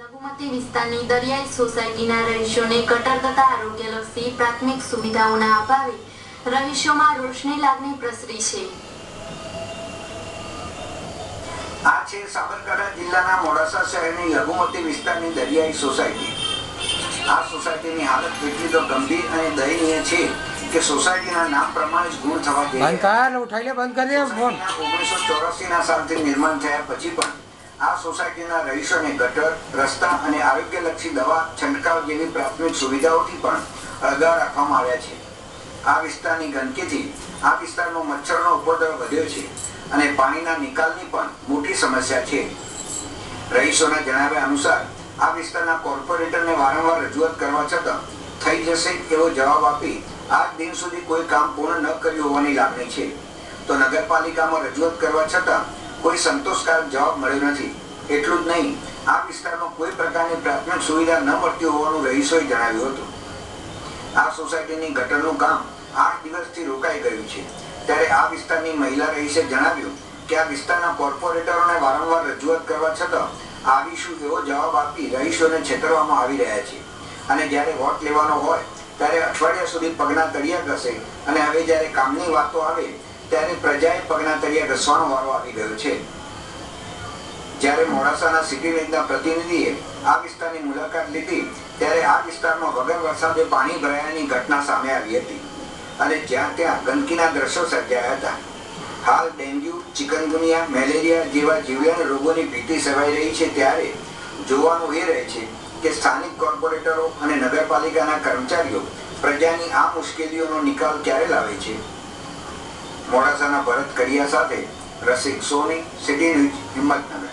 લઘુમતી વિસ્તારની દરિયાઈ સોસાયટીના રહીશોને ગટર તથા આરોગ્યલક્ષી પ્રાથમિક સુવિધાઓના અભાવે રહીશોમાં રોષની લાગણી પ્રસરી છે. આ છે સાબરકાંઠા જિલ્લાના મોડાસા શહેરની લઘુમતી વિસ્તારની દરિયાઈ સોસાયટી. આ સોસાયટીની હાલત એટલી તો ગંભીર અને દયનીય છે કે સોસાયટીના નામ પ્રમાણે જ ગુણ થવા જઈ રહ્યા છે. 1984ના સાલથી નિર્માણ થયા પછી પણ આ સોસાયટીના રહીશોને ગટર, રસ્તા અને આરોગ્યલક્ષી દવા છંટકાવ જેવી પ્રાથમિક સુવિધાઓથી પણ અળગા રાખવામાં આવ્યા છે. આ વિસ્તારની ગંદકીથી આ વિસ્તારમાં મચ્છરનો ઉપદ્રવ વધ્યો છે અને પાણીના નિકાલની પણ મોટી સમસ્યા છે. રહીશોના જણાવ્યા અનુસાર આ વિસ્તારના કોર્પોરેટરને વારંવાર રજૂઆત કરવા છતાં થઈ જશે એવો જવાબ આપી આજ દિન સુધી કોઈ કામ પૂર્ણ ન કર્યું હોવાની લાગણી છે. તો નગરપાલિકામાં રજૂઆત કરવા છતાં કોઈ સંતોષકારક જવાબ મળ્યો નથી. એટલું જ નહીં, આ વિસ્તારમાં કોઈ પ્રકારની પ્રાથમિક સુવિધા ન મળતી હોવાનું રહીશોએ જણાવ્યું હતું. આ સોસાયટીની ગટરનું કામ 8 દિવસથી રોકાઈ ગયું છે. ત્યારે આ વિસ્તારની મહિલા રહીશે જણાવ્યું કે આ વિસ્તારના કોર્પોરેટરોને વારંવાર રજૂઆત કરવા છતાં આવીશું એવો જવાબ આપી રહીશોને છેતરવામાં આવી રહ્યા છે અને જ્યારે વોટ લેવાનો હોય ત્યારે અઠવાડિયા સુધી પગના તળિયા ઘસે અને હવે જ્યારે કામની વાતો આવે ત્યારે પ્રજાએ પગના તળિયા ઘસવાનો વારો આવી ગયો છે. જ્યારે મોડાસાના સિટી રેન્જના પ્રતિનિધિએ આ વિસ્તારની મુલાકાત લીધી ત્યારે આ વિસ્તારમાં વગર વરસાદે પાણી ભરાયાની ઘટના સામે આવી હતી અને જ્યાં ત્યાં ગંદકીના દ્રશ્યો સર્જાયા હતા. હાલ ડેન્ગ્યુ, ચિકનગુનિયા, મેલેરિયા જેવા જીવલેણ રોગોની ભીતિ સેવાઈ રહી છે. ત્યારે જોવાનું એ રહે છે કે સ્થાનિક કોર્પોરેટરો અને નગરપાલિકાના કર્મચારીઓ પ્રજાની આ મુશ્કેલીઓનો નિકાલ ક્યારે લાવે છે. મોડાસાના ભરત કડિયા સાથે રસિક સોની, સિટી ન્યૂઝ, હિંમતનગર.